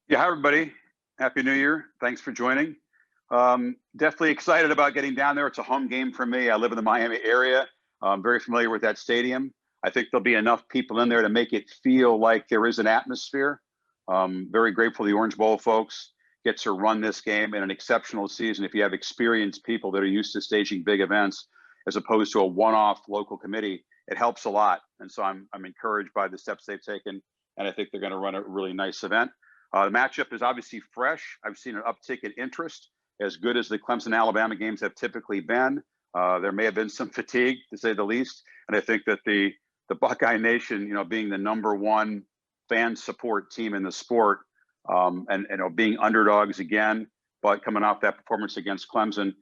Yeah, hi everybody. Happy New Year. Thanks for joining. Definitely excited about getting down there. It's a home game for me. I live in the Miami area. I'm very familiar with that stadium. I think there'll be enough people in there to make it feel like there is an atmosphere. Very grateful the Orange Bowl folks get to run this game in an exceptional season. If you have experienced people that are used to staging big events, as opposed to a one-off local committee, it helps a lot. And so I'm encouraged by the steps they've taken, and I think they're going to run a really nice event. The matchup is obviously fresh. I've seen an uptick in interest, as good as the Clemson-Alabama games have typically been. There may have been some fatigue, to say the least, and I think that the Buckeye Nation, being the #1 fan support team in the sport, and being underdogs again, but coming off that performance against Clemson,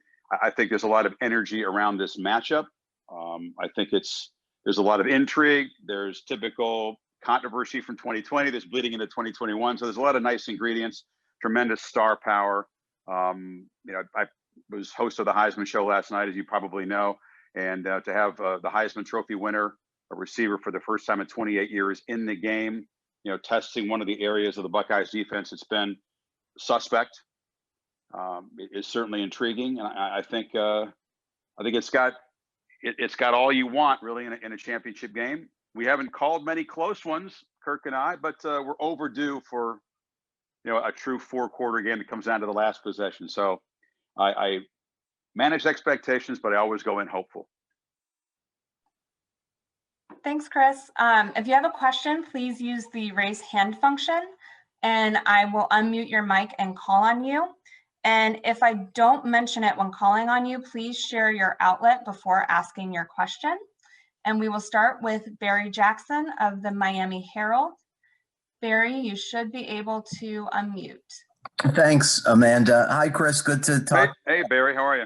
I think there's a lot of energy around this matchup. I think there's a lot of intrigue. There's typical controversy from 2020 that's bleeding into 2021. So there's a lot of nice ingredients, tremendous star power. I was host of the Heisman show last night, as you probably know, and to have the Heisman Trophy winner, a receiver for the first time in 28 years in the game, testing one of the areas of the Buckeyes defense that's been suspect, is certainly intriguing. And I think it's got all you want really in a championship game. We haven't called many close ones, Kirk and I, but we're overdue for a true 4-quarter game that comes down to the last possession. So I manage expectations, but I always go in hopeful. Thanks, Chris. If you have a question, please use the raise hand function, and I will unmute your mic and call on you. And if I don't mention it when calling on you, please share your outlet before asking your question. And we will start with Barry Jackson of the Miami Herald. Barry, you should be able to unmute. Thanks, Amanda. Hi, Chris. Good to talk. Hey, Barry. How are you?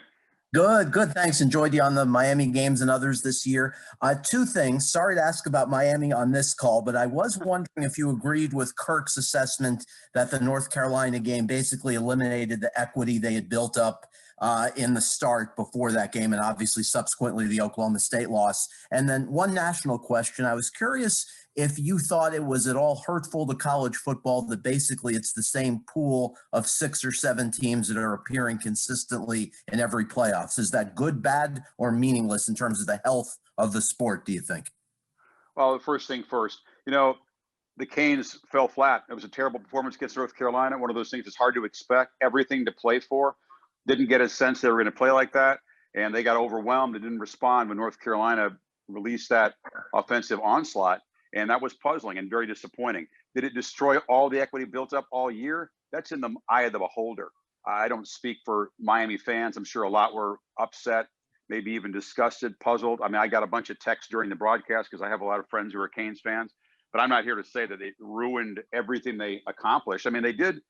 Good. Thanks. Enjoyed you on the Miami games and others this year. Two things. Sorry to ask about Miami on this call, but I was wondering if you agreed with Kirk's assessment that the North Carolina game basically eliminated the equity they had built up in the start before that game, and obviously subsequently the Oklahoma State loss. And then one national question. I was curious if you thought it was at all hurtful to college football that basically it's the same pool of 6 or 7 teams that are appearing consistently in every playoffs. Is that good, bad, or meaningless in terms of the health of the sport, do you think? Well, the first thing first, the Canes fell flat. It was a terrible performance against North Carolina. One of those things that's hard to expect. Everything to play for. Didn't get a sense they were going to play like that, and they got overwhelmed and didn't respond when North Carolina released that offensive onslaught. And that was puzzling and very disappointing. Did it destroy all the equity built up all year? That's in the eye of the beholder. I don't speak for Miami fans. I'm sure a lot were upset, maybe even disgusted, puzzled. I mean, I got a bunch of texts during the broadcast because I have a lot of friends who are Canes fans, but I'm not here to say that it ruined everything they accomplished. I mean, they did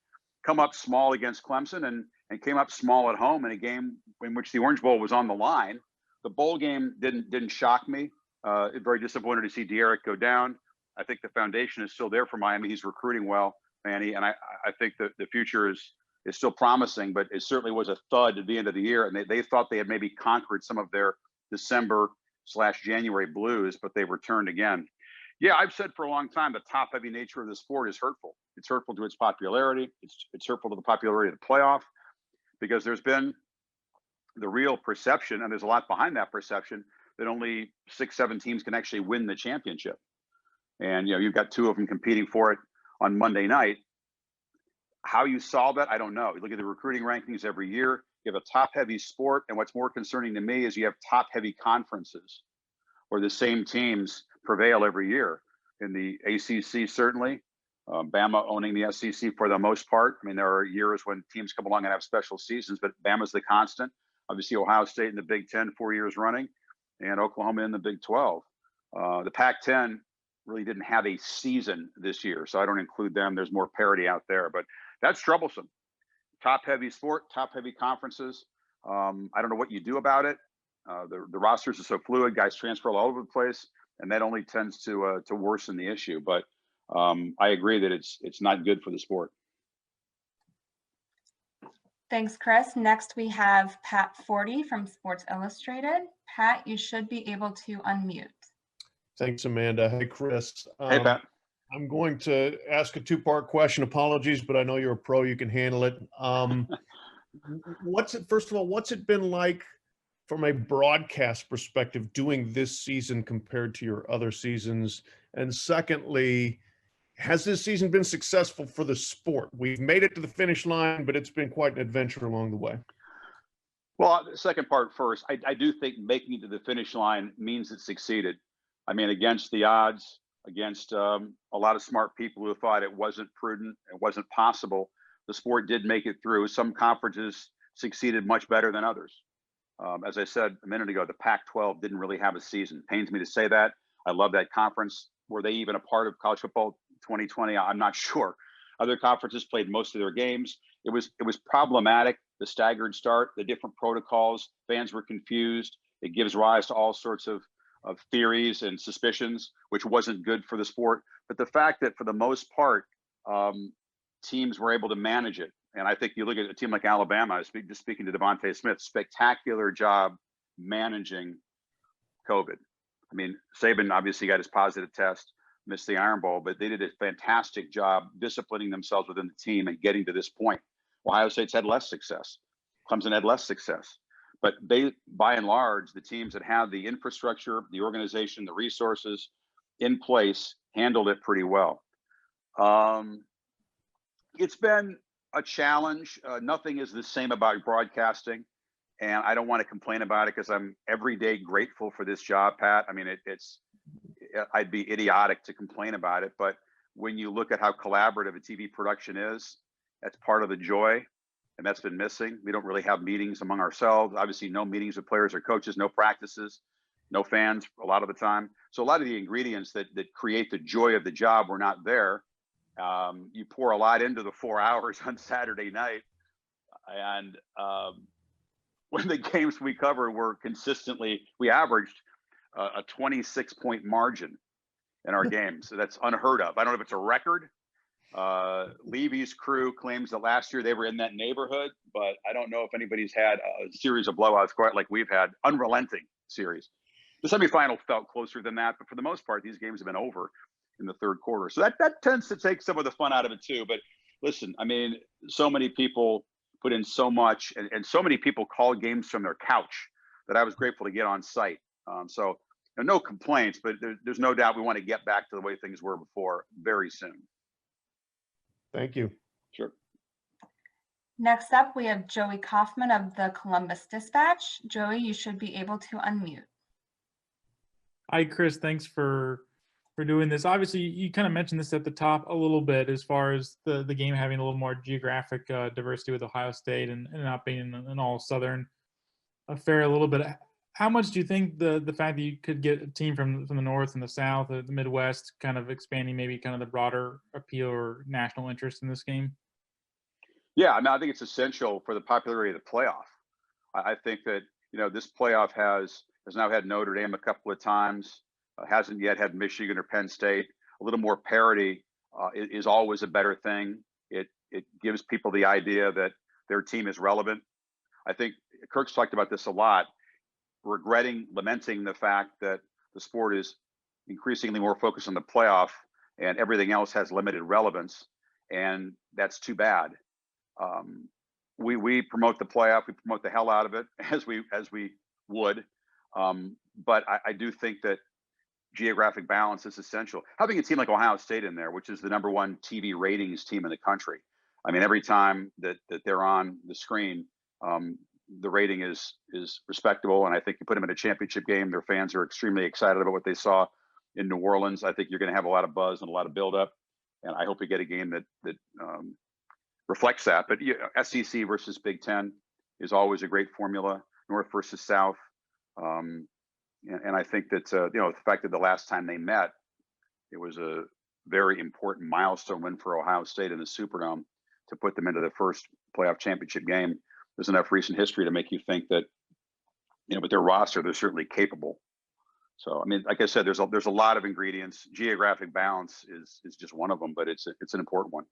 come up small against Clemson and came up small at home in a game in which the Orange Bowl was on the line. The bowl game didn't shock me. Very disappointed to see De'Eric go down. I think the foundation is still there for Miami. He's recruiting well, Manny, and I think that the future is still promising, but it certainly was a thud at the end of the year, and they thought they had maybe conquered some of their December/January blues, but they returned again. Yeah, I've said for a long time the top-heavy nature of the sport is hurtful. It's hurtful to its popularity. It's hurtful to the popularity of the playoff, because there's been the real perception, and there's a lot behind that perception, that only 6, 7 teams can actually win the championship. And, you've got 2 of them competing for it on Monday night. How you solve that, I don't know. You look at the recruiting rankings every year. You have a top-heavy sport, and what's more concerning to me is you have top-heavy conferences where the same teams prevail every year. In the ACC, certainly. Bama owning the SEC for the most part. I mean, there are years when teams come along and have special seasons, but Bama's the constant. Obviously, Ohio State in the Big Ten 4 years running, and Oklahoma in the Big 12. The Pac-10 really didn't have a season this year, so I don't include them. There's more parity out there, but that's troublesome. Top-heavy sport, top-heavy conferences. I don't know what you do about it. The rosters are so fluid. Guys transfer all over the place, and that only tends to worsen the issue. But I agree that it's not good for the sport. Thanks, Chris. Next, we have Pat Forty from Sports Illustrated. Pat, you should be able to unmute. Thanks, Amanda. Hey, Chris. Hey, Pat. I'm going to ask a two-part question. Apologies, but I know you're a pro. You can handle it. First of all, what's it been like from a broadcast perspective doing this season compared to your other seasons? And secondly, has this season been successful for the sport? We've made it to the finish line, but it's been quite an adventure along the way. Well, the second part first, I do think making it to the finish line means it succeeded. I mean, against the odds, against a lot of smart people who thought it wasn't prudent, it wasn't possible, the sport did make it through. Some conferences succeeded much better than others. As I said a minute ago, the Pac-12 didn't really have a season. Pains me to say that. I love that conference. Were they even a part of college football 2020? I'm not sure. Other conferences played most of their games. It was problematic, the staggered start, the different protocols. Fans were confused. It gives rise to all sorts of theories and suspicions, which wasn't good for the sport. But the fact that for the most part, teams were able to manage it. And I think you look at a team like Alabama, just speaking to Devontae Smith, spectacular job managing COVID. I mean, Saban obviously got his positive test, missed the Iron Bowl, but they did a fantastic job disciplining themselves within the team and getting to this point. Ohio State's had less success. Clemson had less success. But they, by and large, the teams that have the infrastructure, the organization, the resources in place handled it pretty well. It's been a challenge. Nothing is the same about broadcasting. And I don't want to complain about it because I'm every day grateful for this job, Pat. I mean, I'd be idiotic to complain about it. But when you look at how collaborative a TV production is, that's part of the joy. And that's been missing. We don't really have meetings among ourselves. Obviously, no meetings with players or coaches, no practices, no fans a lot of the time. So a lot of the ingredients that create the joy of the job were not there. You pour a lot into the 4 hours on Saturday night. And when the games we covered were consistently, we averaged a 26-point margin in our games. So that's unheard of. I don't know if it's a record. Levy's crew claims that last year they were in that neighborhood, but I don't know if anybody's had a series of blowouts quite like we've had, unrelenting series. The semifinal felt closer than that, but for the most part, these games have been over in the third quarter. So that tends to take some of the fun out of it too. But listen, I mean, so many people put in so much and so many people called games from their couch that I was grateful to get on site. So no complaints, but there's no doubt we want to get back to the way things were before very soon. Thank you. Sure. Next up, we have Joey Kaufman of the Columbus Dispatch. Joey, you should be able to unmute. Hi, Chris. Thanks for doing this. Obviously, you kind of mentioned this at the top a little bit as far as the game having a little more geographic diversity with Ohio State and not being an all Southern affair a little bit. How much do you think the fact that you could get a team from the North and the South, the Midwest, kind of expanding maybe kind of the broader appeal or national interest in this game? Yeah, I mean, I think it's essential for the popularity of the playoff. I think that, this playoff has now had Notre Dame a couple of times, hasn't yet had Michigan or Penn State. A little more parity is always a better thing. It gives people the idea that their team is relevant. I think Kirk's talked about this a lot, lamenting the fact that the sport is increasingly more focused on the playoff and everything else has limited relevance. And that's too bad. We promote the playoff, we promote the hell out of it as we would. But I do think that geographic balance is essential. Having a team like Ohio State in there, which is the #1 TV ratings team in the country. I mean, every time that they're on the screen, the rating is respectable. And I think you put them in a championship game, their fans are extremely excited about what they saw in New Orleans. I think you're going to have a lot of buzz and a lot of buildup. And I hope we get a game that reflects that. But SEC versus Big Ten is always a great formula. North versus South. And I think that, the fact that the last time they met, it was a very important milestone win for Ohio State in the Superdome to put them into the first playoff championship game. There's enough recent history to make you think that, with their roster, they're certainly capable. So, I mean, like I said, there's a lot of ingredients. Geographic balance is just one of them, but it's an important one.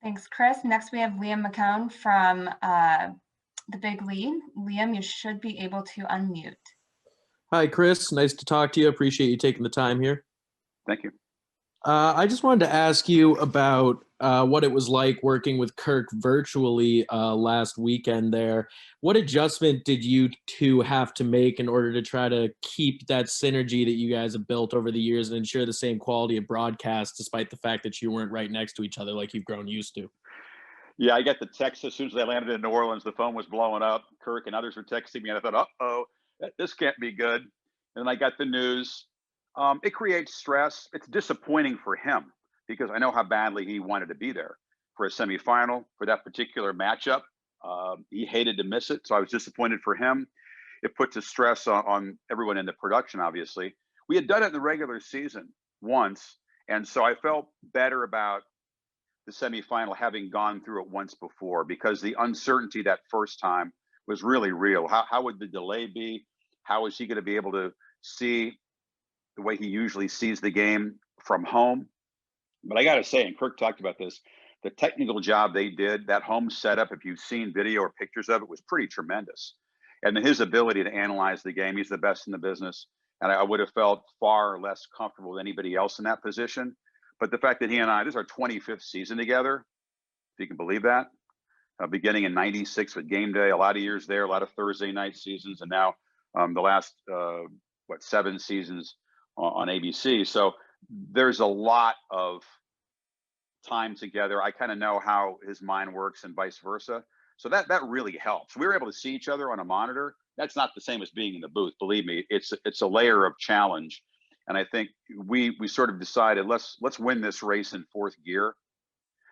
Thanks, Chris. Next, we have Liam McCone from The Big Lead. Liam, you should be able to unmute. Hi, Chris. Nice to talk to you. Appreciate you taking the time here. Thank you. I just wanted to ask you about what it was like working with Kirk virtually last weekend there. What adjustment did you two have to make in order to try to keep that synergy that you guys have built over the years and ensure the same quality of broadcast, despite the fact that you weren't right next to each other like you've grown used to? Yeah, I got the text as soon as they landed in New Orleans. The phone was blowing up. Kirk and others were texting me, and I thought, uh-oh, this can't be good. And then I got the news. It creates stress. It's disappointing for him because I know how badly he wanted to be there for a semifinal, for that particular matchup. He hated to miss it, so I was disappointed for him. It puts a stress on everyone in the production, obviously. We had done it in the regular season once, and so I felt better about the semifinal having gone through it once before, because the uncertainty that first time was really real. How would the delay be? How is he going to be able to see the way he usually sees the game from home? But I got to say, and Kirk talked about this, the technical job they did, that home setup, if you've seen video or pictures of it, was pretty tremendous. And his ability to analyze the game, he's the best in the business. And I would have felt far less comfortable than anybody else in that position. But the fact that he and I, this is our 25th season together, if you can believe that, beginning in '96 with Game Day, a lot of years there, a lot of Thursday night seasons, and now the last, 7 seasons on ABC. So there's a lot of time together. I kind of know how his mind works and vice versa. So that really helps. We were able to see each other on a monitor. That's not the same as being in the booth. Believe me, it's a layer of challenge. And I think we sort of decided, let's win this race in fourth gear.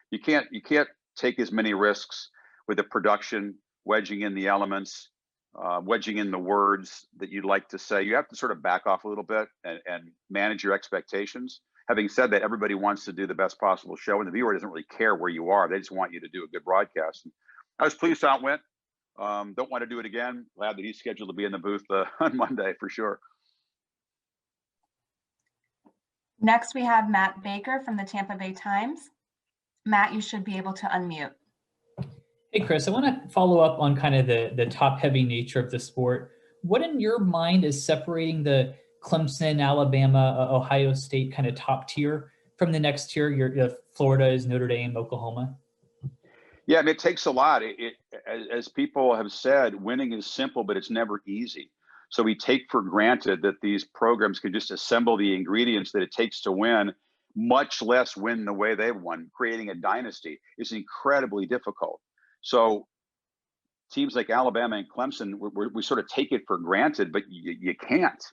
You can't take as many risks with the production, wedging in the elements, wedging in the words that you'd like to say. You have to sort of back off a little bit and manage your expectations. Having said that, everybody wants to do the best possible show, and the viewer doesn't really care where you are. They just want you to do a good broadcast. And I was pleased how it went. Don't want to do it again. Glad that he's scheduled to be in the booth on Monday for sure. Next, we have Matt Baker from the Tampa Bay Times. Matt, you should be able to unmute. Hey, Chris, I want to follow up on kind of the top-heavy nature of the sport. What in your mind is separating the Clemson, Alabama, Ohio State kind of top tier from the next tier? Your Florida is Notre Dame, Oklahoma. Yeah, I mean, it takes a lot. As people have said, winning is simple, but it's never easy. So we take for granted that these programs can just assemble the ingredients that it takes to win, much less win the way they've won. Creating a dynasty is incredibly difficult. So teams like Alabama and Clemson, we sort of take it for granted, but you can't.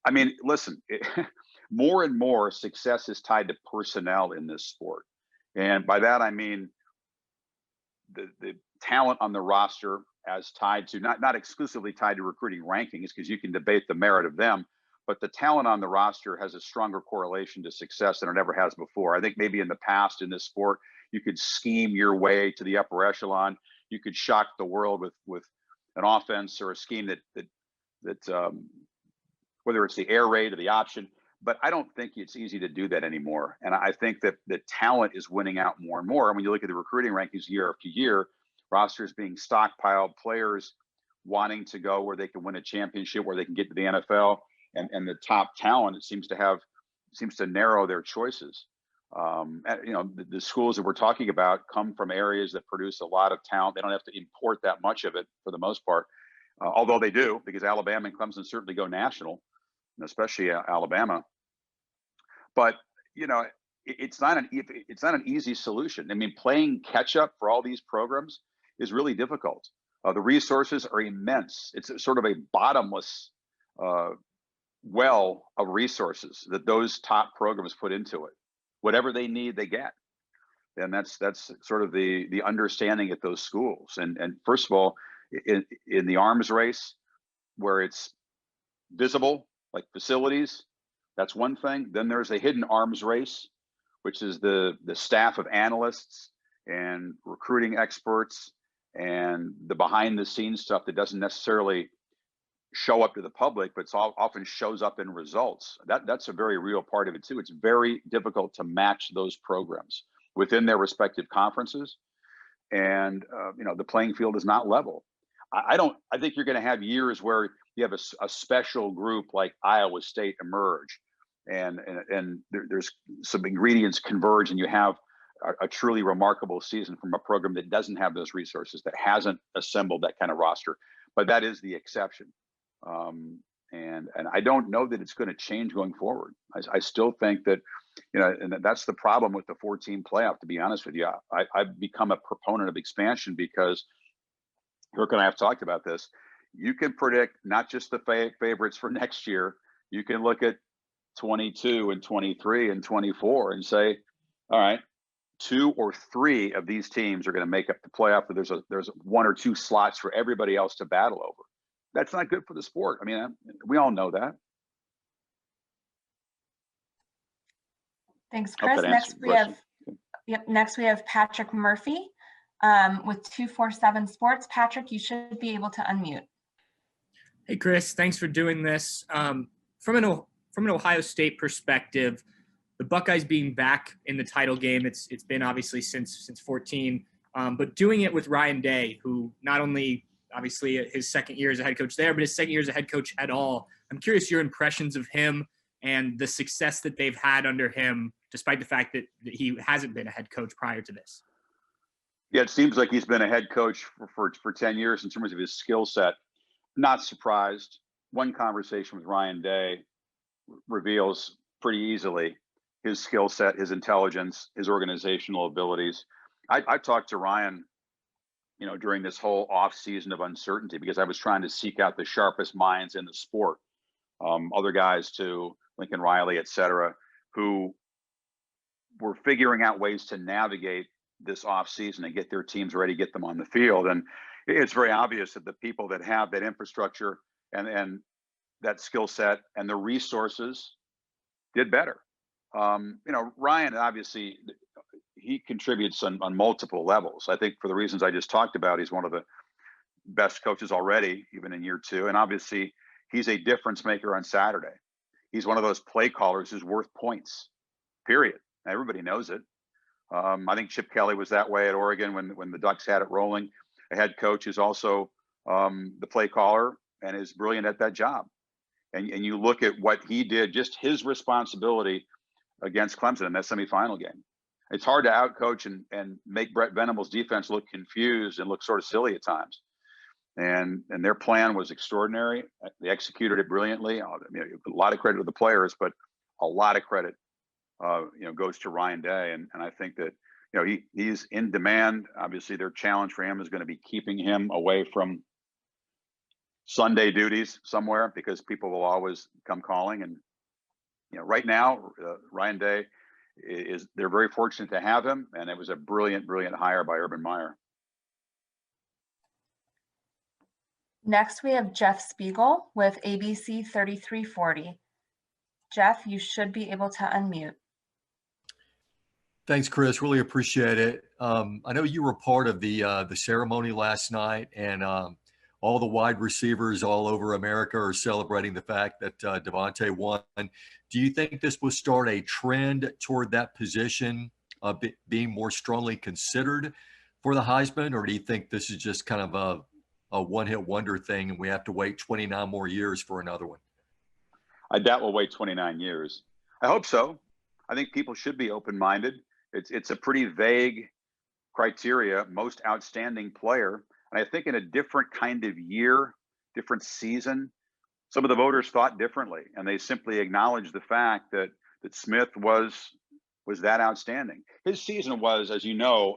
I mean, listen, more and more success is tied to personnel in this sport. And by that, I mean the talent on the roster as tied to, not exclusively tied to recruiting rankings, because you can debate the merit of them, but the talent on the roster has a stronger correlation to success than it ever has before. I think maybe in the past in this sport, you could scheme your way to the upper echelon. You could shock the world with an offense or a scheme that whether it's the air raid or the option, but I don't think it's easy to do that anymore. And I think that the talent is winning out more and more. And when you look at the recruiting rankings year after year, rosters being stockpiled, players wanting to go where they can win a championship, where they can get to the NFL, and the top talent, it seems to narrow their choices. The schools that we're talking about come from areas that produce a lot of talent. They don't have to import that much of it for the most part, although they do, because Alabama and Clemson certainly go national, and especially Alabama. But it's not an easy solution. I mean, playing catch up for all these programs is really difficult. The resources are immense. It's sort of a bottomless well of resources that those top programs put into it. Whatever they need, they get. And that's sort of the understanding at those schools. And first of all, in the arms race, where it's visible, like facilities, that's one thing. Then there's a hidden arms race, which is the staff of analysts and recruiting experts and the behind the scenes stuff that doesn't necessarily show up to the public, but often shows up in results. That's a very real part of it too. It's very difficult to match those programs within their respective conferences. And the playing field is not level. I think you're going to have years where you have a special group like Iowa State emerge, there's some ingredients converge, and you have a truly remarkable season from a program that doesn't have those resources, that hasn't assembled that kind of roster. But that is the exception. And I don't know that it's going to change going forward. I still think that, and that's the problem with the 4-team playoff, to be honest with you. I've become a proponent of expansion because, Kirk and I have talked about this. You can predict not just the favorites for next year. You can look at 22 and 23 and 24 and say, all right, 2 or 3 of these teams are going to make up the playoff. But there's 1 or 2 slots for everybody else to battle over. That's not good for the sport. I mean, we all know that. Thanks, Chris. Next we have Patrick Murphy with 247 Sports. Patrick, you should be able to unmute. Hey, Chris, thanks for doing this. From an Ohio State perspective, the Buckeyes being back in the title game, it's been obviously since 14, but doing it with Ryan Day, who not only obviously his second year as a head coach there, but his second year as a head coach at all. I'm curious your impressions of him and the success that they've had under him, despite the fact that he hasn't been a head coach prior to this. Yeah, it seems like he's been a head coach for 10 years in terms of his skill set. Not surprised. One conversation with Ryan Day reveals pretty easily his skill set, his intelligence, his organizational abilities. I talked to Ryan, during this whole off season of uncertainty, because I was trying to seek out the sharpest minds in the sport, other guys too, Lincoln Riley, et cetera, who were figuring out ways to navigate this off season and get their teams ready, get them on the field. And it's very obvious that the people that have that infrastructure and that skill set and the resources did better. Ryan, obviously, he contributes on multiple levels. I think for the reasons I just talked about, he's one of the best coaches already, even in year 2. And obviously, he's a difference maker on Saturday. He's one of those play callers who's worth points, period. Everybody knows it. I think Chip Kelly was that way at Oregon when the Ducks had it rolling. A head coach is also the play caller and is brilliant at that job. And you look at what he did, just his responsibility against Clemson in that semifinal game. It's hard to outcoach and make Brett Venables' defense look confused and look sort of silly at times. And their plan was extraordinary. They executed it brilliantly. A lot of credit to the players, but a lot of credit, goes to Ryan Day. And I think that, he's in demand. Obviously, their challenge for him is going to be keeping him away from Sunday duties somewhere, because people will always come calling. And, right now, Ryan Day they're very fortunate to have him. And it was a brilliant, brilliant hire by Urban Meyer. Next, we have Jeff Spiegel with ABC 3340. Jeff, you should be able to unmute. Thanks, Chris. Really appreciate it. I know you were part of the ceremony last night, and all the wide receivers all over America are celebrating the fact that Devontae won. Do you think this will start a trend toward that position being more strongly considered for the Heisman, or do you think this is just kind of a one-hit wonder thing and we have to wait 29 more years for another one? I doubt we'll wait 29 years. I hope so. I think people should be open-minded. It's a pretty vague criteria, most outstanding player. And I think in a different kind of year, different season, some of the voters thought differently, and they simply acknowledged the fact that Smith was that outstanding. His season was, as you know,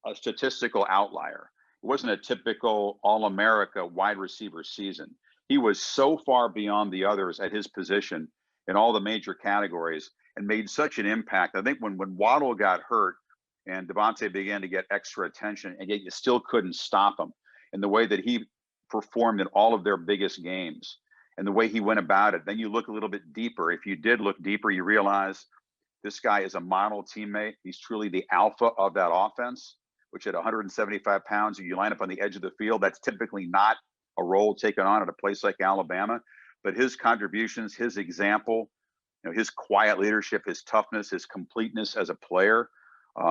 a statistical outlier. It wasn't a typical All-America wide receiver season. He was so far beyond the others at his position in all the major categories and made such an impact. I think when Waddle got hurt and Devontae began to get extra attention, and yet you still couldn't stop him, and the way that he performed in all of their biggest games and the way he went about it, then you look a little bit deeper. If you did look deeper, you realize this guy is a model teammate. He's truly the alpha of that offense, which at 175 pounds, if you line up on the edge of the field, that's typically not a role taken on at a place like Alabama. But his contributions, his example, his quiet leadership, his toughness, his completeness as a player,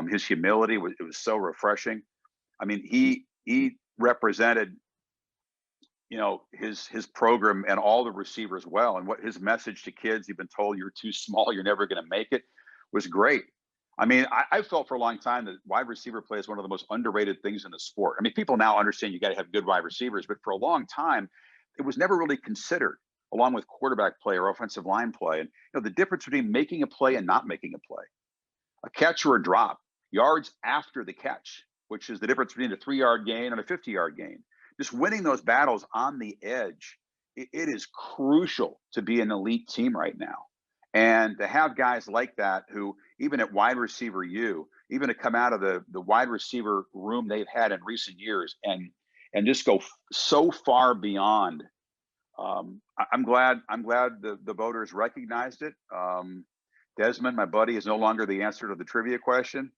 his humility, it was so refreshing. I mean, he represented his program and all the receivers well, and what his message to kids, you've been told you're too small, you're never going to make it, was great. I mean, I felt for a long time that wide receiver play is one of the most underrated things in the sport. I mean, people now understand you got to have good wide receivers, but for a long time, it was never really considered, along with quarterback play or offensive line play. And the difference between making a play and not making a play, a catch or a drop, yards after the catch, which is the difference between a 3-yard gain and a 50-yard gain. Just winning those battles on the edge, it is crucial to be an elite team right now. And to have guys like that who, even at wide receiver even to come out of the wide receiver room they've had in recent years and just go so far beyond, I'm glad the voters recognized it. Desmond, my buddy, is no longer the answer to the trivia question.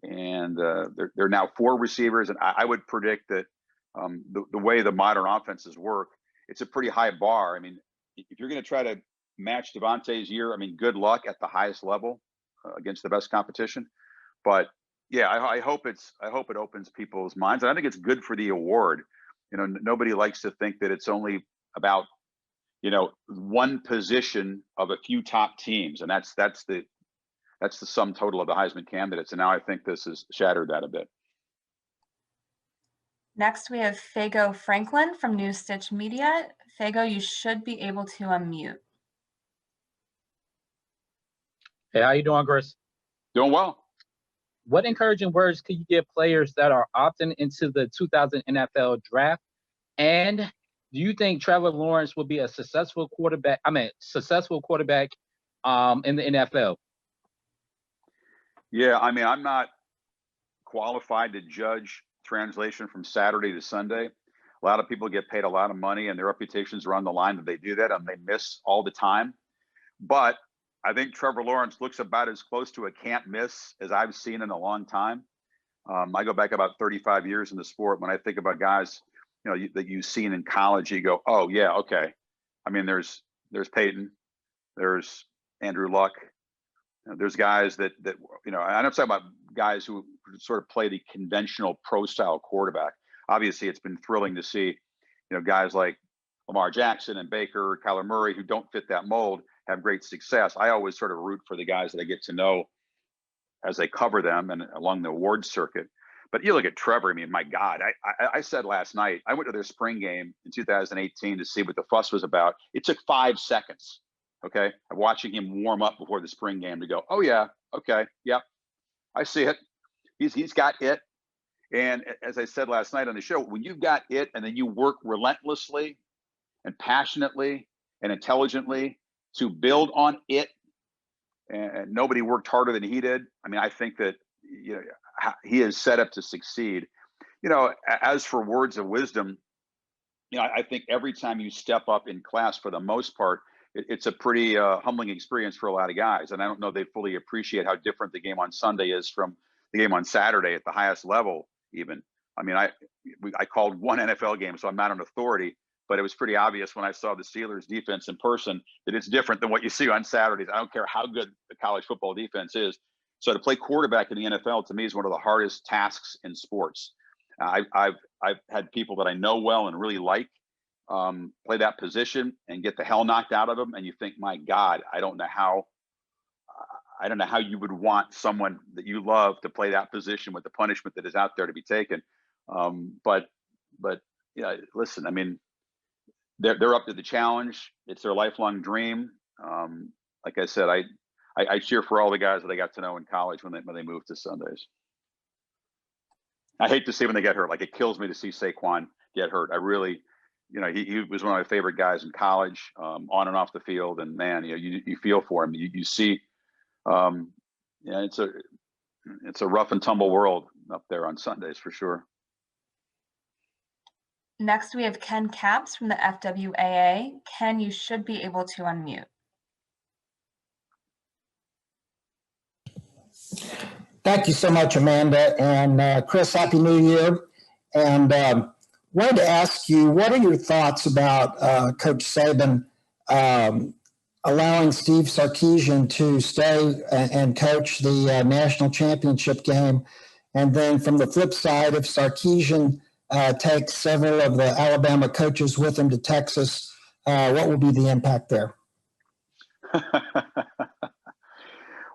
And there are now 4 receivers. And I would predict that the way the modern offenses work, it's a pretty high bar. I mean, if you're going to try to match Devontae's year, I mean, good luck at the highest level against the best competition. But yeah, I hope it opens people's minds. And I think it's good for the award. Nobody likes to think that it's only about, one position of a few top teams. And that's the sum total of the Heisman candidates. And now I think this has shattered that a bit. Next, we have Faygo Franklin from New Stitch Media. Faygo, you should be able to unmute. Hey, how you doing, Chris? Doing well. What encouraging words could you give players that are opting into the 2000 NFL draft? And do you think Trevor Lawrence will be a successful quarterback in the NFL? Yeah, I mean, I'm not qualified to judge translation from Saturday to Sunday. A lot of people get paid a lot of money and their reputations are on the line that they do that, and they miss all the time. But I think Trevor Lawrence looks about as close to a can't miss as I've seen in a long time. I go back about 35 years in the sport. When I think about guys, that you've seen in college, you go, oh yeah, okay. I mean, there's Peyton, there's Andrew Luck, there's guys that I'm talking about guys who sort of play the conventional pro style quarterback. Obviously, it's been thrilling to see, guys like Lamar Jackson and Baker, Kyler Murray, who don't fit that mold, have great success. I always sort of root for the guys that I get to know as I cover them and along the award circuit. But you look at Trevor, I mean, my God, I said last night, I went to their spring game in 2018 to see what the fuss was about. It took 5 seconds, okay, of watching him warm up before the spring game to go, oh yeah, okay, yep, I see it. He's got it. And as I said last night on the show, when you've got it and then you work relentlessly and passionately and intelligently to build on it, and nobody worked harder than he did. I mean, I think that he is set up to succeed. As for words of wisdom, I think every time you step up in class, for the most part, it's a pretty humbling experience for a lot of guys. And I don't know they fully appreciate how different the game on Sunday is from the game on Saturday at the highest level. Even, I mean, I called one NFL game, so I'm not an authority. But it was pretty obvious when I saw the Steelers defense in person that it's different than what you see on Saturdays. I don't care how good the college football defense is. So to play quarterback in the NFL, to me, is one of the hardest tasks in sports. I've had people that I know well and really like play that position and get the hell knocked out of them. And you think, my God, I don't know how you would want someone that you love to play that position with the punishment that is out there to be taken. But listen, I mean, they're up to the challenge. It's their lifelong dream. Like I said, I cheer for all the guys that I got to know in college when they moved to Sundays. I hate to see when they get hurt. Like, it kills me to see Saquon get hurt. I really, he was one of my favorite guys in college, on and off the field. And man, you feel for him. You see, it's a rough and tumble world up there on Sundays for sure. Next, we have Ken Capps from the FWAA. Ken, you should be able to unmute. Thank you so much, Amanda. And Chris, Happy New Year. And wanted to ask you, what are your thoughts about Coach Saban allowing Steve Sarkisian to stay and coach the national championship game? And then from the flip side, if Sarkisian take several of the Alabama coaches with him to Texas. What will be the impact there?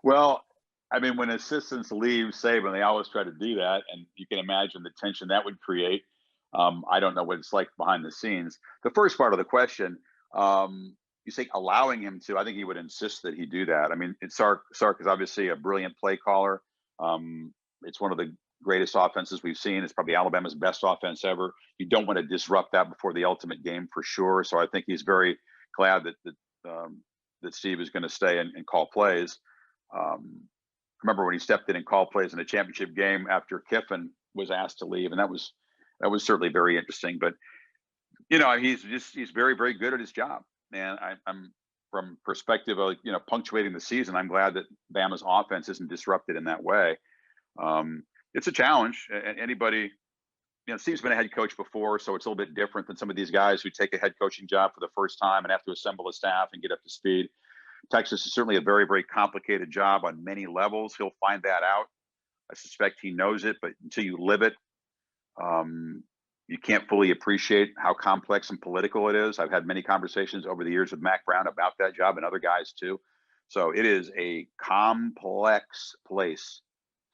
Well, I mean, when assistants leave Saban, they always try to do that, and you can imagine the tension that would create. I don't know what it's like behind the scenes. The first part of the question, you say allowing him to, I think he would insist that he do that. I mean, Sark is obviously a brilliant play caller. It's one of the greatest offenses we've seen. It's probably Alabama's best offense ever. You don't want to disrupt that before the ultimate game for sure. So I think he's very glad that Steve is going to stay and call plays. Remember when he stepped in and called plays in a championship game after Kiffin was asked to leave, and that was certainly very interesting. But you know, he's very, very good at his job, and I'm from perspective of punctuating the season. I'm glad that Bama's offense isn't disrupted in that way. It's a challenge. Anybody, Steve's been a head coach before, so it's a little bit different than some of these guys who take a head coaching job for the first time and have to assemble a staff and get up to speed. Texas is certainly a very, very complicated job on many levels. He'll find that out. I suspect he knows it, but until you live it, you can't fully appreciate how complex and political it is. I've had many conversations over the years with Mac Brown about that job and other guys too. So it is a complex place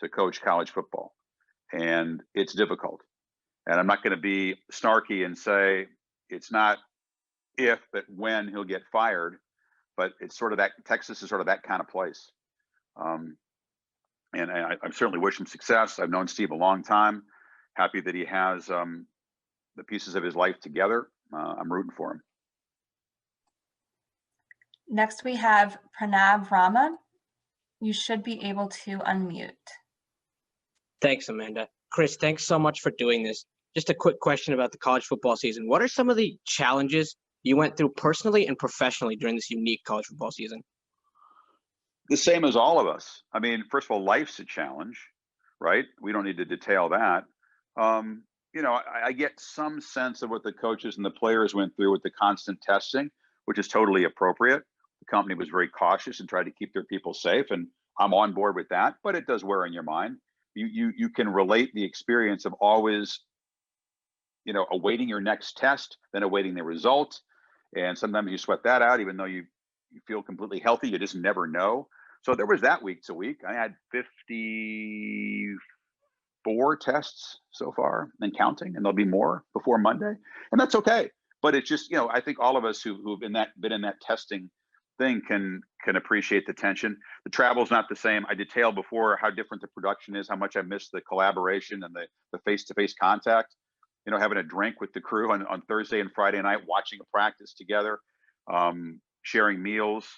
to coach college football, and it's difficult. And I'm not going to be snarky and say it's not if, but when he'll get fired. But it's sort of that, Texas is sort of that kind of place. And I certainly wish him success. I've known Steve a long time. Happy that he has the pieces of his life together. I'm rooting for him. Next, we have Pranav Rama. You should be able to unmute. Thanks, Amanda. Chris, thanks so much for doing this. Just a quick question about the college football season. What are some of the challenges you went through personally and professionally during this unique college football season? The same as all of us. I mean, first of all, life's a challenge, right? We don't need to detail that. I get some sense of what the coaches and the players went through with the constant testing, which is totally appropriate. The company was very cautious and tried to keep their people safe, and I'm on board with that, but it does wear on your mind. You can relate the experience of always, awaiting your next test, then awaiting the result. And sometimes you sweat that out, even though you feel completely healthy, you just never know. So there was that week to week. I had 54 tests so far and counting, and there'll be more before Monday. And that's okay. But it's just, I think all of us who've been in that testing thing can appreciate the tension. The travel's not the same. I detailed before how different the production is, how much I miss the collaboration and the face-to-face contact. Having a drink with the crew on Thursday and Friday night, watching a practice together, sharing meals,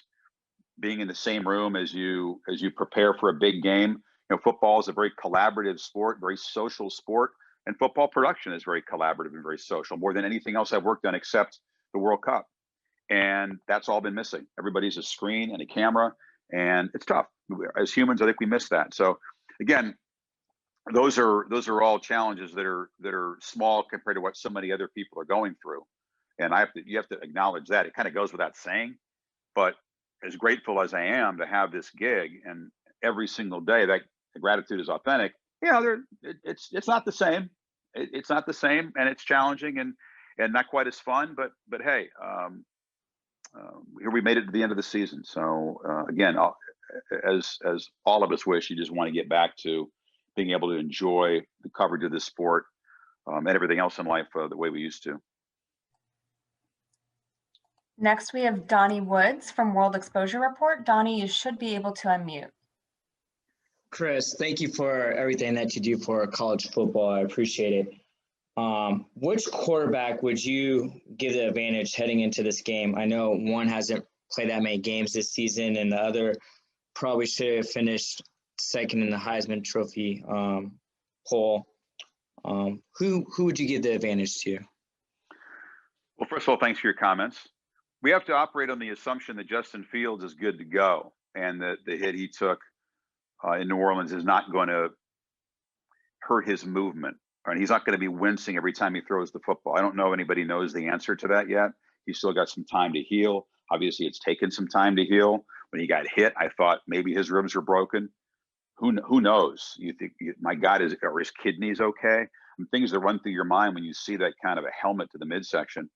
being in the same room as you prepare for a big game. Football is a very collaborative sport, very social sport, and football production is very collaborative and very social, more than anything else I've worked on except the World Cup. And that's all been missing. Everybody's a screen and a camera, and it's tough. As humans, I think we miss that. So again, those are all challenges that are small compared to what so many other people are going through. And you have to acknowledge that. It kind of goes without saying, but as grateful as I am to have this gig, and every single day that the gratitude is authentic, it's not the same. It's not the same, and it's challenging and not quite as fun, but hey, here we made it to the end of the season. So again, as all of us wish, you just want to get back to being able to enjoy the coverage of this sport and everything else in life the way we used to. Next, we have Donnie Woods from World Exposure Report. Donnie, you should be able to unmute. Chris, thank you for everything that you do for college football. I appreciate it. Which quarterback would you give the advantage heading into this game? I know one hasn't played that many games this season, and the other probably should have finished second in the Heisman Trophy poll. Who would you give the advantage to? Well, first of all, thanks for your comments. We have to operate on the assumption that Justin Fields is good to go, and that the hit he took in New Orleans is not going to hurt his movement. And he's not going to be wincing every time he throws the football. I don't know if anybody knows the answer to that yet. He's still got some time to heal. Obviously, it's taken some time to heal. When he got hit, I thought maybe his ribs were broken. Who knows? You think, my God, are his kidneys okay? I things that run through your mind when you see that kind of a helmet to the midsection.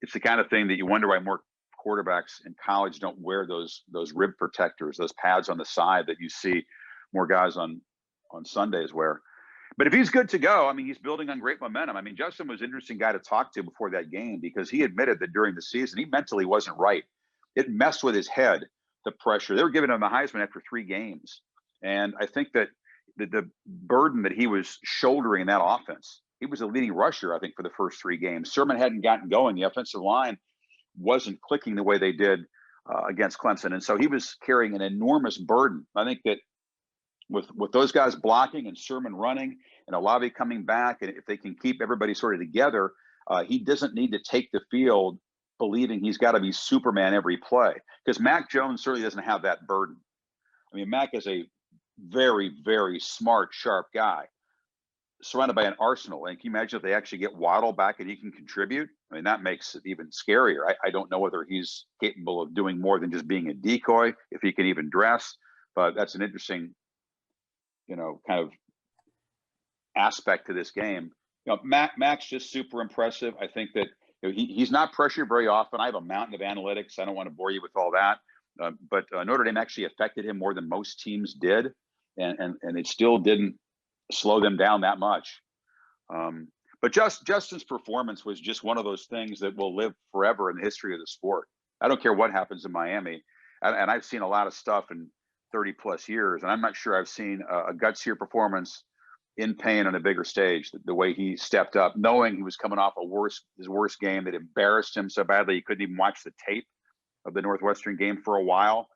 It's the kind of thing that you wonder why more quarterbacks in college don't wear those rib protectors, those pads on the side that you see more guys on Sundays wear. But if he's good to go, I mean, he's building on great momentum. I mean, Justin was an interesting guy to talk to before that game because he admitted that during the season, he mentally wasn't right. It messed with his head, the pressure. They were giving him the Heisman after 3 games. And I think that the burden that he was shouldering in that offense, he was a leading rusher, I think, for the first 3 games. Sermon hadn't gotten going. The offensive line wasn't clicking the way they did against Clemson. And so he was carrying an enormous burden. I think that with those guys blocking and Sermon running and Olave coming back, and if they can keep everybody sort of together, he doesn't need to take the field believing he's got to be Superman every play, because Mac Jones certainly doesn't have that burden. I mean, Mac is a very, very smart, sharp guy surrounded by an arsenal. And can you imagine if they actually get Waddle back and he can contribute? I mean, that makes it even scarier. I don't know whether he's capable of doing more than just being a decoy, if he can even dress, but that's an interesting, kind of aspect to this game. Mac's just super impressive. I think that he's not pressured very often. I have a mountain of analytics. I don't want to bore you with all that. But Notre Dame actually affected him more than most teams did. And it still didn't slow them down that much. But Justin's performance was just one of those things that will live forever in the history of the sport. I don't care what happens in Miami. And I've seen a lot of stuff in 30 plus years, and I'm not sure I've seen a gutsier performance in pain on a bigger stage, the way he stepped up, knowing he was coming off his worst game that embarrassed him so badly he couldn't even watch the tape of the Northwestern game for a while.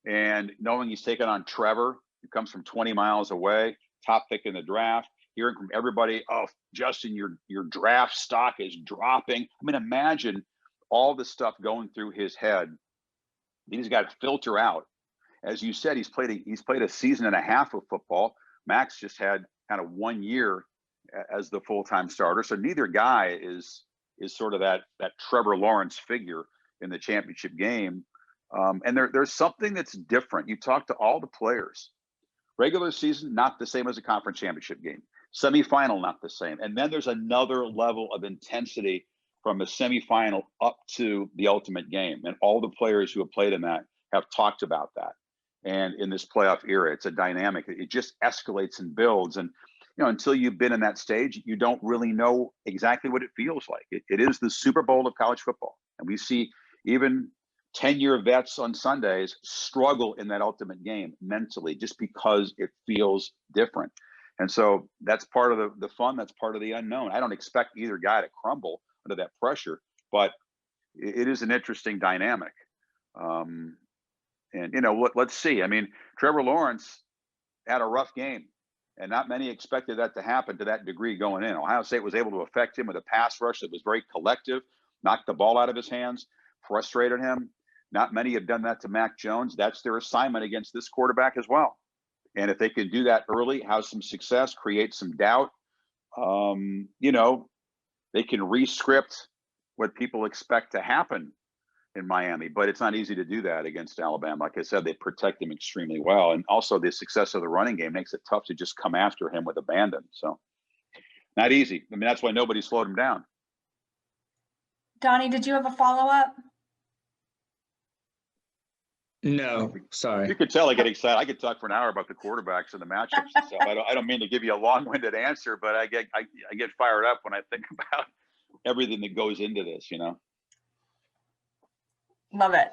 And knowing he's taking on Trevor, who comes from 20 miles away, top pick in the draft, hearing from everybody, oh, Justin, your draft stock is dropping. I mean, imagine all the stuff going through his head. He's got to filter out. As you said, he's played a season and a half of football. Max just had kind of 1 year as the full-time starter. So neither guy is sort of that Trevor Lawrence figure in the championship game. And there's something that's different. You talk to all the players. Regular season, not the same as a conference championship game. Semifinal, not the same. And then there's another level of intensity from the semifinal up to the ultimate game. And all the players who have played in that have talked about that. And in this playoff era, it's a dynamic. It just escalates and builds. And, until you've been in that stage, you don't really know exactly what it feels like. It is the Super Bowl of college football. And we see even 10-year vets on Sundays struggle in that ultimate game mentally just because it feels different. And so that's part of the fun. That's part of the unknown. I don't expect either guy to crumble under that pressure, but it is an interesting dynamic. And, let's see. I mean, Trevor Lawrence had a rough game, and not many expected that to happen to that degree going in. Ohio State was able to affect him with a pass rush that was very collective, knocked the ball out of his hands, frustrated him. Not many have done that to Mac Jones. That's their assignment against this quarterback as well. And if they can do that early, have some success, create some doubt, they can re-script what people expect to happen in Miami, but it's not easy to do that against Alabama. Like I said, they protect him extremely well. And also the success of the running game makes it tough to just come after him with abandon. So not easy. I mean, that's why nobody slowed him down. Donnie, did you have a follow-up? No, sorry. You could tell I get excited. I could talk for an hour about the quarterbacks and the matchups and stuff. I don't mean to give you a long-winded answer, but I get fired up when I think about everything that goes into this, Love it.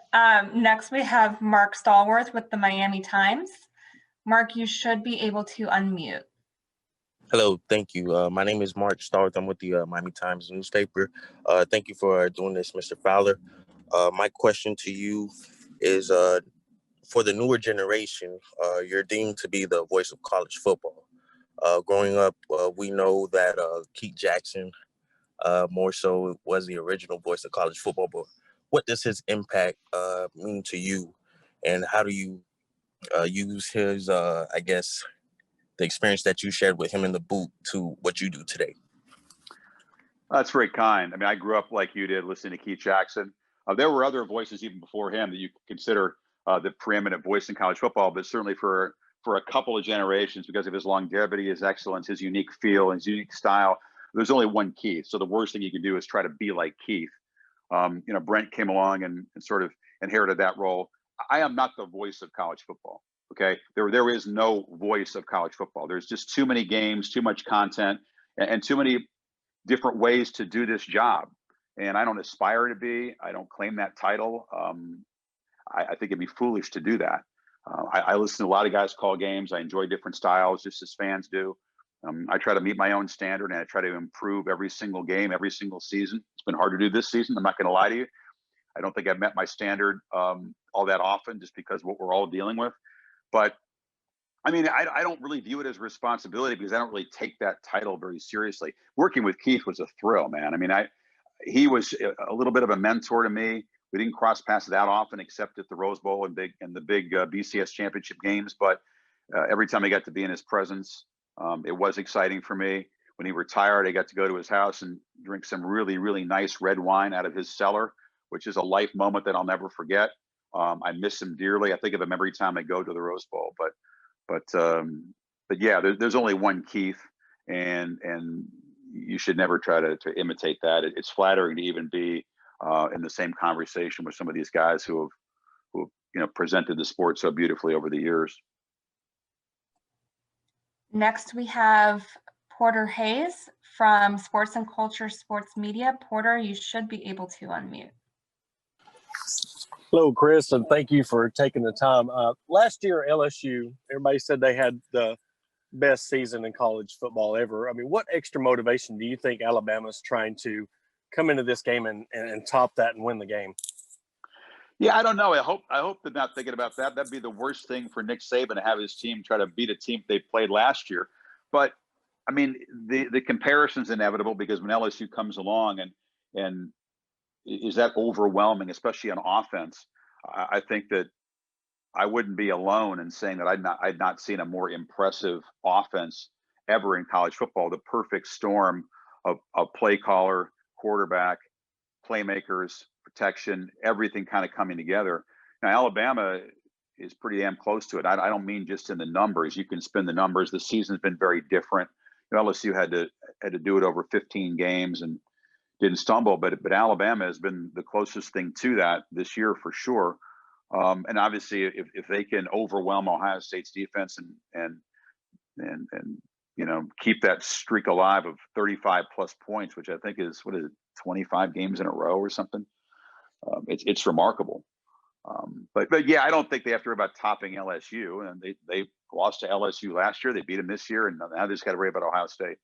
Next, we have Mark Stallworth with the Miami Times. Mark, you should be able to unmute. Hello, thank you. My name is Mark Stallworth. I'm with the Miami Times newspaper. Thank you for doing this, Mr. Fowler. My question to you is, for the newer generation, you're deemed to be the voice of college football. Growing up, we know that Keith Jackson more so was the original voice of college football, but what does his impact mean to you, and how do you use his, the experience that you shared with him in the booth to what you do today? That's very kind. I mean, I grew up like you did, listening to Keith Jackson. There were other voices even before him that you could consider the preeminent voice in college football, but certainly for for a couple of generations because of his longevity, his excellence, his unique feel, his unique style. There's only one Keith. So the worst thing you can do is try to be like Keith. Brent came along and sort of inherited that role. I am not the voice of college football. Okay. There is no voice of college football. There's just too many games, too much content, and too many different ways to do this job. And I don't aspire to be. I don't claim that title. I think it'd be foolish to do that. I listen to a lot of guys call games. I enjoy different styles, just as fans do. I try to meet my own standard, and I try to improve every single game, every single season. It's been hard to do this season. I'm not going to lie to you. I don't think I've met my standard all that often, just because of what we're all dealing with. But I mean, I don't really view it as a responsibility because I don't really take that title very seriously. Working with Keith was a thrill, man. I mean, he was a little bit of a mentor to me. We didn't cross paths that often, except at the Rose Bowl and the big BCS championship games. But every time I got to be in his presence, it was exciting for me. When he retired, I got to go to his house and drink some really, really nice red wine out of his cellar, which is a life moment that I'll never forget. I miss him dearly. I think of him every time I go to the Rose Bowl. But yeah, there's only one Keith, and you should never try to imitate that. It's flattering to even be in the same conversation with some of these guys who have presented the sport so beautifully over the years. Next, we have Porter Hayes from Sports and Culture Sports Media. Porter, you should be able to unmute. Hello, Chris, and thank you for taking the time. Last year, LSU, everybody said they had the best season in college football ever. I mean, what extra motivation do you think Alabama's trying to come into this game and top that and win the game? Yeah, I don't know. I hope they're not thinking about that. That'd be the worst thing for Nick Saban, to have his team try to beat a team they played last year. But I mean, the comparison's inevitable, because when LSU comes along and is that overwhelming, especially on offense, I think that I wouldn't be alone in saying that I'd not seen a more impressive offense ever in college football. The perfect storm of play caller, quarterback, playmakers, protection, everything kind of coming together. Now, Alabama is pretty damn close to it. I don't mean just in the numbers. You can spin the numbers. The season's been very different. LSU had to do it over 15 games and didn't stumble, but Alabama has been the closest thing to that this year for sure. And obviously, if they can overwhelm Ohio State's defense and keep that streak alive of 35 plus points, which I think is 25 games in a row or something. It's remarkable. But yeah, I don't think they have to worry about topping LSU. And they lost to LSU last year. They beat them this year, and now they just got to worry about Ohio State.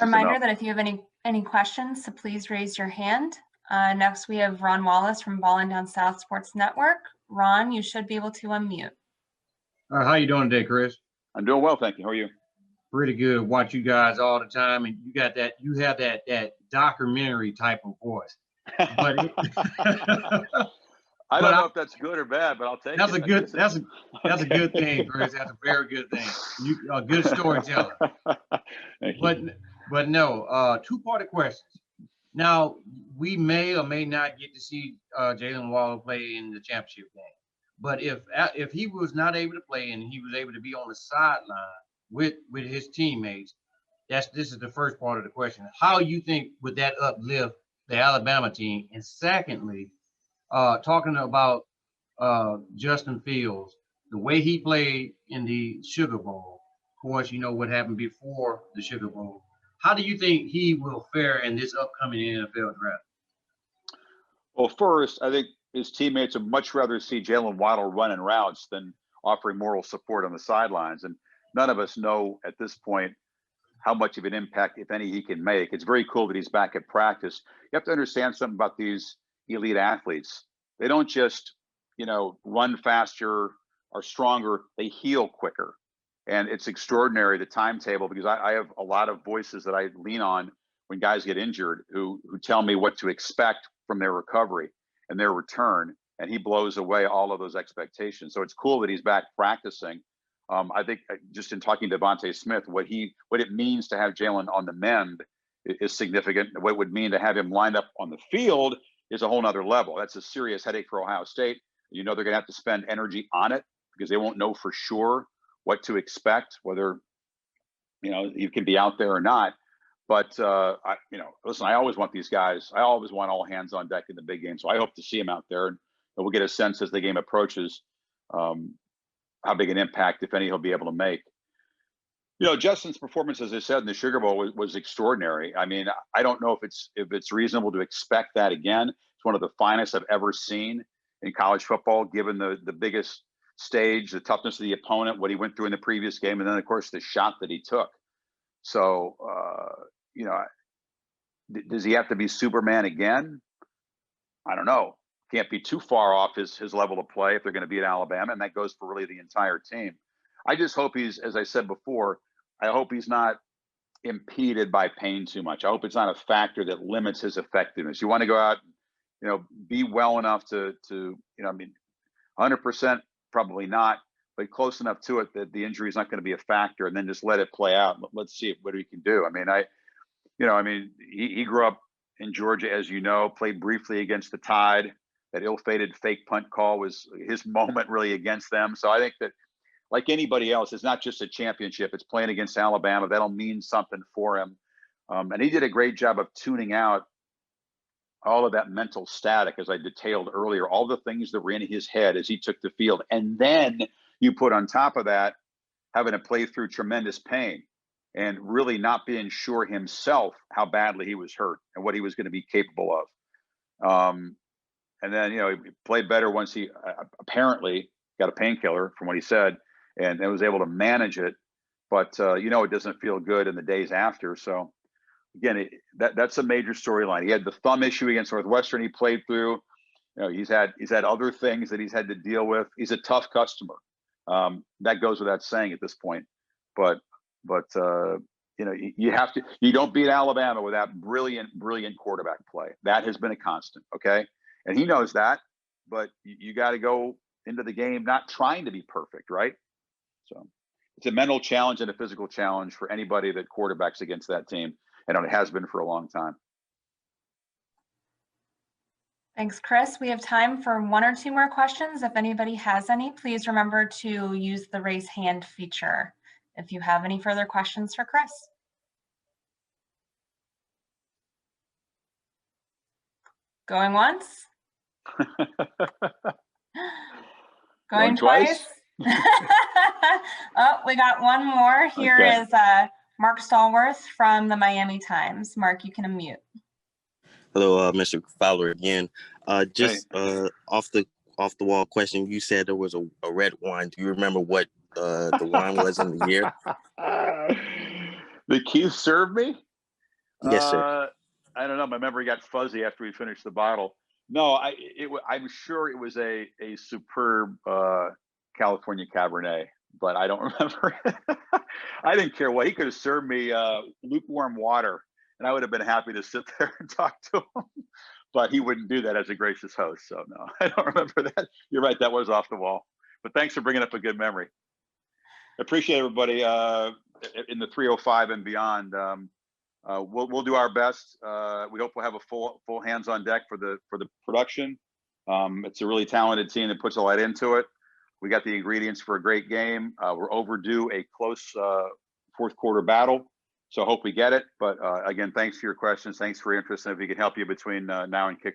Reminder that if you have any questions, so please raise your hand. Next, we have Ron Wallace from Ball and Down South Sports Network. Ron, you should be able to unmute. How you doing today, Chris? I'm doing well, thank you. How are you? Pretty good. Watch you guys all the time, and you have that documentary type of voice. But I don't know if that's good or bad, but I'll take it. That's a good thing, Chris. That's a very good thing. You a good storyteller. But no, two-parted questions. Now, we may or may not get to see Jalen Wallace play in the championship game. But if he was not able to play and he was able to be on the sideline with his teammates, this is the first part of the question. How you think would that uplift the Alabama team? And secondly, talking about Justin Fields, the way he played in the Sugar Bowl, of course, you know what happened before the Sugar Bowl. How do you think he will fare in this upcoming NFL draft? Well, first, I think his teammates would much rather see Jalen Waddle running routes than offering moral support on the sidelines. And none of us know at this point how much of an impact, if any, he can make. It's very cool that he's back at practice. You have to understand something about these elite athletes. They don't just, run faster or stronger. They heal quicker. And it's extraordinary, the timetable, because I have a lot of voices that I lean on when guys get injured who tell me what to expect from their recovery and their return. And he blows away all of those expectations. So it's cool that he's back practicing. I think just in talking to Devontae Smith, what it means to have Jalen on the mend is significant. What it would mean to have him lined up on the field is a whole nother level. That's a serious headache for Ohio State. You know they're going to have to spend energy on it because they won't know for sure what to expect, whether you can be out there or not. But listen, I always want these guys. I always want all hands on deck in the big game. So I hope to see him out there, and we'll get a sense as the game approaches how big an impact, if any, he'll be able to make. Justin's performance, as I said, in the Sugar Bowl was extraordinary. I mean, I don't know if it's reasonable to expect that again. It's one of the finest I've ever seen in college football, given the biggest stage, the toughness of the opponent, what he went through in the previous game, and then of course the shot that he took. So, does he have to be Superman again? I don't know. Can't be too far off his level of play if they're going to beat Alabama, and that goes for really the entire team. I just hope he's, as I said before, I hope he's not impeded by pain too much. I hope it's not a factor that limits his effectiveness. You want to go out, be well enough to 100% probably not, but close enough to it that the injury is not going to be a factor, and then just let it play out. Let's see what he can do. He grew up in Georgia, as you know, played briefly against the Tide. That ill-fated fake punt call was his moment really against them. So I think that, like anybody else, it's not just a championship. It's playing against Alabama. That'll mean something for him. And he did a great job of tuning out all of that mental static, as I detailed earlier, all the things that were in his head as he took the field. And then you put on top of that, having to play through tremendous pain and really not being sure himself how badly he was hurt and what he was going to be capable of. And then, he played better once he apparently got a painkiller from what he said, and was able to manage it. But, it doesn't feel good in the days after. So, again, that's a major storyline. He had the thumb issue against Northwestern he played through. He's had other things that he's had to deal with. He's a tough customer. That goes without saying at this point. But you don't beat Alabama without brilliant quarterback play. That has been a constant. Okay. And he knows that, but you got to go into the game not trying to be perfect, right? So it's a mental challenge and a physical challenge for anybody that quarterbacks against that team, and it has been for a long time. Thanks, Chris. We have time for one or two more questions. If anybody has any, please remember to use the raise hand feature if you have any further questions for Chris. Going once? Going twice? Oh, we got one more. Here is Mark Stallworth from the Miami Times. Mark, you can unmute. Hello, Mr. Fowler again. Just off the wall question. You said there was a red wine. Do you remember what the wine was in the year? The Keith served me? Yes, sir. I don't know. My memory got fuzzy after we finished the bottle. No, I'm sure it was a superb California Cabernet, but I don't remember. I didn't care what. He could have served me lukewarm water, and I would have been happy to sit there and talk to him. But he wouldn't do that as a gracious host. So no, I don't remember that. You're right. That was off the wall. But thanks for bringing up a good memory. Appreciate everybody in the 305 and beyond. We'll do our best. We hope we'll have a full hands on deck for the production. It's a really talented team that puts a lot into it. We got the ingredients for a great game. We're overdue a close fourth quarter battle, so I hope we get it. But again, thanks for your questions. Thanks for your interest, and if we can help you between now and kickoff.